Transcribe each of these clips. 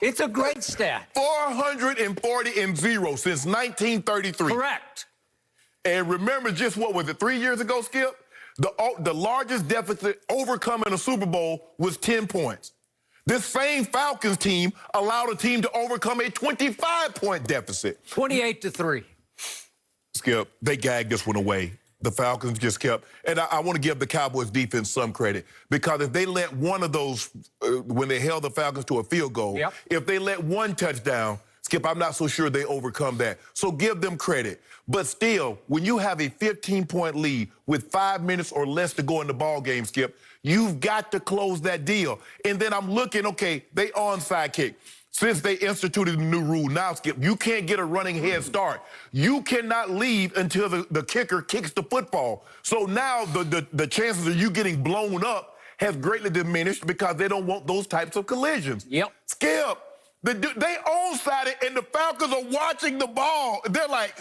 It's a great stat. 440 and 0 since 1933. Correct. And remember, just what was it, 3 years ago, Skip? The largest deficit overcoming a Super Bowl was 10 points. This same Falcons team allowed a team to overcome a 25-point deficit. 28-3. Skip, they gagged this one away. The Falcons just kept, and I want to give the Cowboys defense some credit, because if they let one of those, when they held the Falcons to a field goal, if they let one touchdown, Skip, I'm not so sure they overcome that. So give them credit. But still, when you have a 15-point lead with 5 minutes or less to go in the ball game, Skip, you've got to close that deal. And then I'm looking, okay, they onside kick. Since they instituted the new rule now, Skip, you can't get a running head start. You cannot leave until the kicker kicks the football. So now the chances of you getting blown up has greatly diminished because they don't want those types of collisions. Skip, they onside it, and the Falcons are watching the ball. They're like,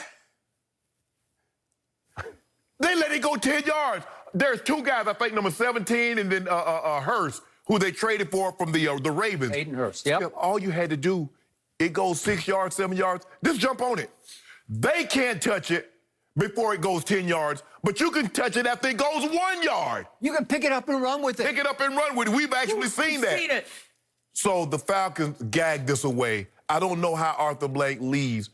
they let it go 10 yards. There's two guys, I think number 17 and then Hurst, who they traded for from the Ravens. Hayden Hurst, Skip, all you had to do, it goes 6 yards, 7 yards, just jump on it. They can't touch it before it goes 10 yards, but you can touch it after it goes 1 yard. You can pick it up and run with it. Pick it up and run with it. We've actually seen that. Seen it. So the Falcons gagged this away. I don't know how Arthur Blank leaves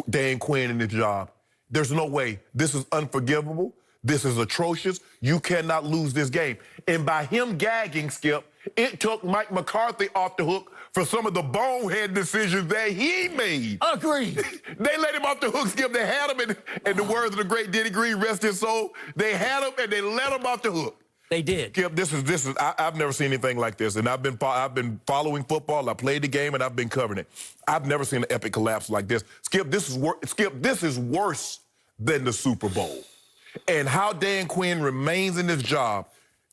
Dan Quinn in his job. There's no way. This is unforgivable. This is atrocious. You cannot lose this game. And by him gagging, Skip, it took Mike McCarthy off the hook for some of the bonehead decisions that he made. Agreed. They let him off the hook, Skip. They had him, in the words of the great Denny Green, rest his soul, they had him and they let him off the hook. They did. Skip, this is I've never seen anything like this. And I've been following football. I played the game and I've been covering it. I've never seen an epic collapse like this. Skip, this is worse than the Super Bowl. And how Dan Quinn remains in this job,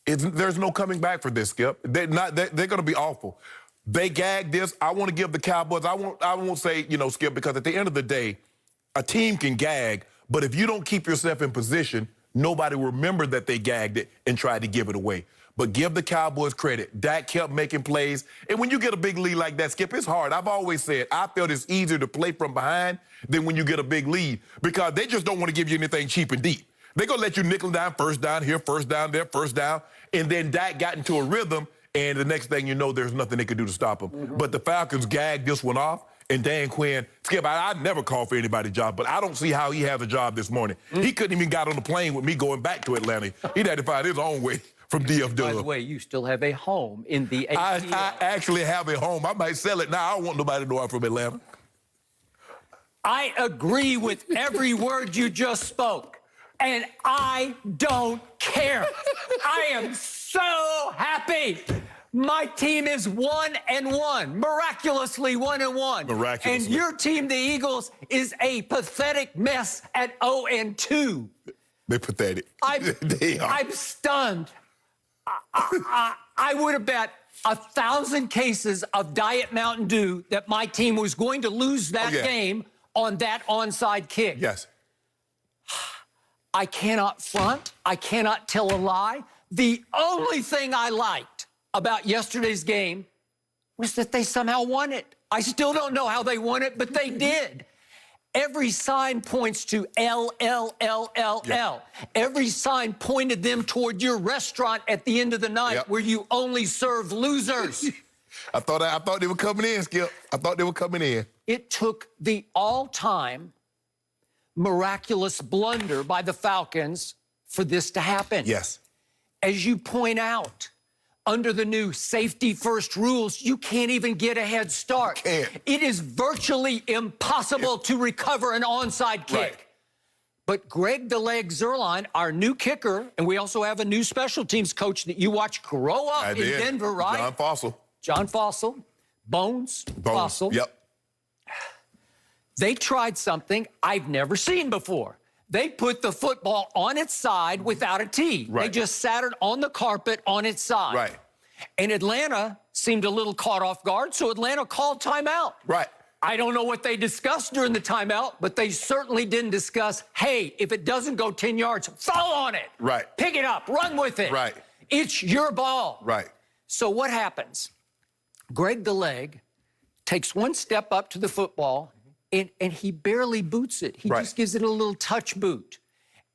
there's no coming back for this, Skip. They're going to be awful. They gagged this. I want to give the Cowboys, I won't say, Skip, because at the end of the day, a team can gag, but if you don't keep yourself in position, nobody will remember that they gagged it and tried to give it away. But give the Cowboys credit. Dak kept making plays. And when you get a big lead like that, Skip, it's hard. I've always said I felt it's easier to play from behind than when you get a big lead, because they just don't want to give you anything cheap and deep. They're going to let you nickel down, first down here, first down there, first down. And then Dak got into a rhythm, and the next thing you know, there's nothing they could do to stop him. But the Falcons gagged this one off, and Dan Quinn, Skip, I'd never call for anybody's job, but I don't see how he has a job this morning. He couldn't even got on the plane with me going back to Atlanta. He'd had to find his own way from DFW. By the way, you still have a home in the ATL. I actually have a home. I might sell it now. I don't want nobody to know I'm from Atlanta. I agree with every word you just spoke. And I don't care. I am so happy. My team is 1-1, miraculously 1-1. Miraculously. And your team, the Eagles, is a pathetic mess at 0-2. They're pathetic. They are. I'm stunned. I would have bet 1,000 cases of Diet Mountain Dew that my team was going to lose that game on that onside kick. Yes. I cannot front. I cannot tell a lie. The only thing I liked about yesterday's game was that they somehow won it. I still don't know how they won it, but they did. Every sign points to L. Every sign pointed them toward your restaurant at the end of the night where you only serve losers. I thought they were coming in, Skip. I thought they were coming in. It took the all-time miraculous blunder by the Falcons for this to happen. Yes. As you point out, under the new safety-first rules, you can't even get a head start. Can't. It is virtually impossible to recover an onside kick. Right. But Greg "The Leg" Zuerlein, our new kicker, and we also have a new special teams coach that you watched grow up in Denver, right? John Fossil. John Fossil. Bones Fossil. Yep. They tried something I've never seen before. They put the football on its side without a tee. Right. They just sat it on the carpet on its side. Right. And Atlanta seemed a little caught off guard, so Atlanta called timeout. Right. I don't know what they discussed during the timeout, but they certainly didn't discuss, hey, if it doesn't go 10 yards, fall on it. Right. Pick it up, run with it. Right. It's your ball. Right. So what happens? Greg "The Leg" takes one step up to the football, and he barely boots it. He just gives it a little touch boot.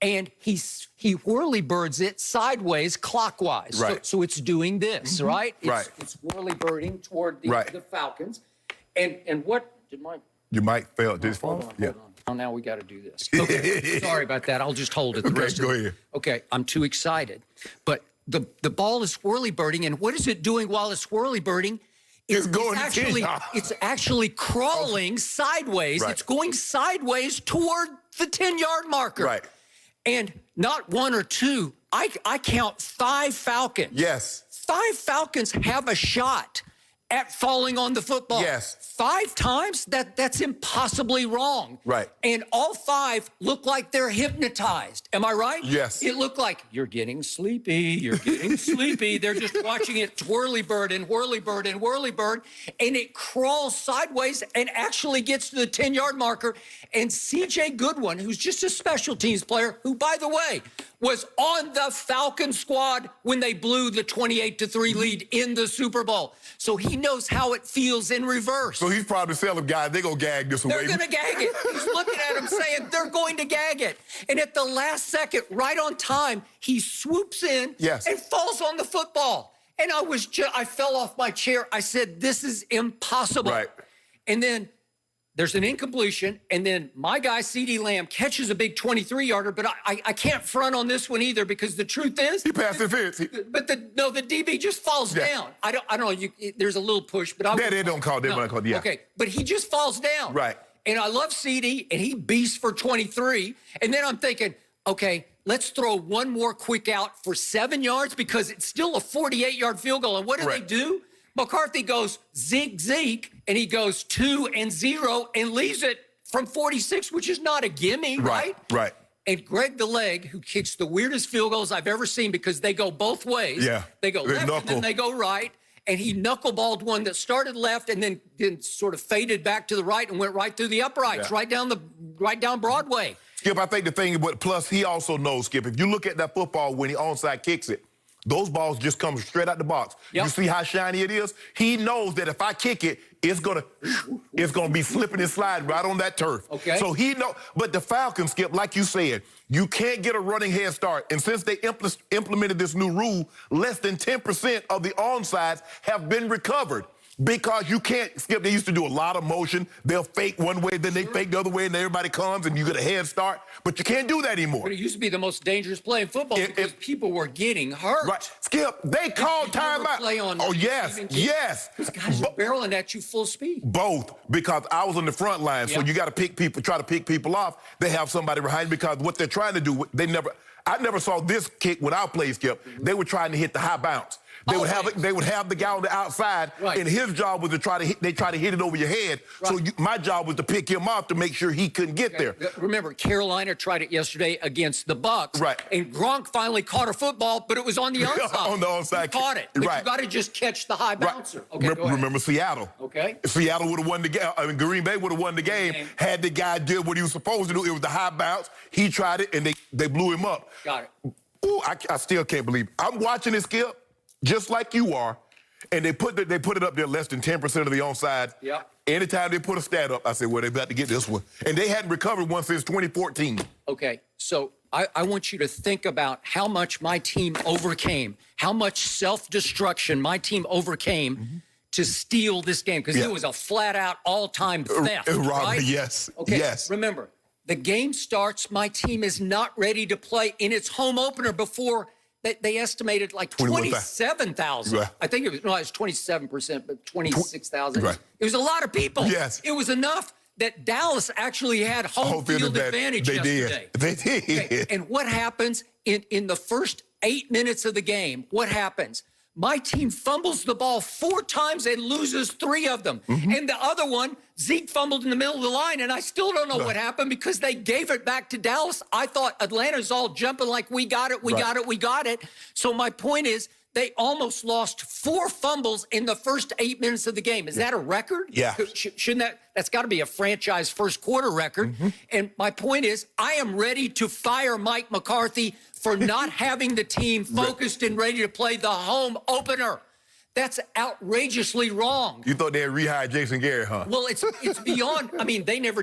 And he whirly birds it sideways, clockwise. Right. So it's doing this, right? Right. It's whirly birding toward the Falcons. And what did my... You might fail this Hold fall. on. Oh, now we got to do this. Okay. Sorry about that. I'll just hold it the rest go of it. ahead. Okay, I'm too excited. But the ball is whirly birding, and what is it doing while it's whirly birding? It's going It's actually crawling sideways. Right. It's going sideways toward the 10-yard marker. Right. And not one or two. I count 5 Falcons. Yes. 5 Falcons have a shot at falling on the football. Yes. 5 times? That's impossibly wrong. Right. And all 5 look like they're hypnotized. Am I right? Yes. It looked like, you're getting sleepy, you're getting sleepy. They're just watching it whirly bird and whirly bird and whirly bird. And it crawls sideways and actually gets to the 10-yard marker. And C.J. Goodwin, who's just a special teams player, who, by the way, was on the Falcon squad when they blew the 28-3 lead in the Super Bowl. So he knows how it feels in reverse. So he's probably telling guys, they're going to gag this one. They're going to gag it. He's looking at him saying, they're going to gag it. And at the last second, right on time, he swoops in and falls on the football. And I fell off my chair. I said, this is impossible. Right. And then there's an incompletion, and then my guy, C.D. Lamb, catches a big 23-yarder, but I can't front on this one either, because the truth is... He passed the fence. But the DB just falls down. I don't know. There's a little push, but They don't call it. Okay, but he just falls down. Right. And I love C.D., and he beasts for 23. And then I'm thinking, okay, let's throw one more quick out for 7 yards, because it's still a 48-yard field goal. And what do they do? McCarthy goes zeke, and he goes 2-0 and leaves it from 46, which is not a gimme, right? Right. And Greg the Leg, who kicks the weirdest field goals I've ever seen, because they go both ways. Yeah. They go left and then they go right. And he knuckleballed one that started left and then sort of faded back to the right and went right through the uprights, right down Broadway. Skip, I think the thing, but plus he also knows, Skip, if you look at that football when he onside kicks it, those balls just come straight out the box. Yep. You see how shiny it is? He knows that if I kick it, it's gonna be slipping and sliding right on that turf. Okay. So he know, but the Falcons, Skip, like you said, you can't get a running head start. And since they implemented this new rule, less than 10% of the onsides have been recovered. Because you can't, Skip, they used to do a lot of motion. They'll fake one way, then they fake the other way, and everybody comes, and you get a head start. But you can't do that anymore. But it used to be the most dangerous play in football because people were getting hurt. Right. Skip, they called timeout. Oh, yes. These guys are barreling at you full speed. Both, because I was on the front line, so you got to pick people, try to pick people off. They have somebody behind, because what they're trying to do, I never saw this kick when I played, Skip. They were trying to hit the high bounce. They would have the guy on the outside, and his job was to try to hit it over your head. So my job was to pick him off to make sure he couldn't get there. Remember, Carolina tried it yesterday against the Bucs. Right. And Gronk finally caught a football, but it was on the onside. On the onside. He caught it. But you got to just catch the high bouncer. Okay, remember Seattle. Okay. Seattle would have won the game. I mean, Green Bay would have won the game had the guy did what he was supposed to do. It was the high bounce. He tried it, and they blew him up. Got it. Ooh, I still can't believe it. I'm watching this, Skip, just like you are, and they put it up there less than 10% of the onside. Yeah. Anytime they put a stat up, I said, well, they're about to get this one. And they hadn't recovered one since 2014. Okay, so I want you to think about how much my team overcame, how much self-destruction my team overcame to steal this game, because it was a flat-out all-time theft, right? Yes, okay, yes. Remember, the game starts, my team is not ready to play in its home opener before they estimated like 27,000. Right. I think it was 27%, but 26,000. Right. It was a lot of people. Yes. It was enough that Dallas actually had home field advantage yesterday. They did. Okay. And what happens in the first 8 minutes of the game? What happens? My team fumbles the ball 4 times and loses 3 of them. And the other one, Zeke fumbled in the middle of the line, and I still don't know what happened because they gave it back to Dallas. I thought Atlanta's all jumping like, we got it, we got it. So my point is, they almost lost 4 fumbles in the first 8 minutes of the game. Is that a record? Yeah. Shouldn't that's got to be a franchise first quarter record. And my point is, I am ready to fire Mike McCarthy for not having the team focused and ready to play the home opener. That's outrageously wrong. You thought they'd rehire Jason Garrett, huh? Well, it's beyond. I mean, they never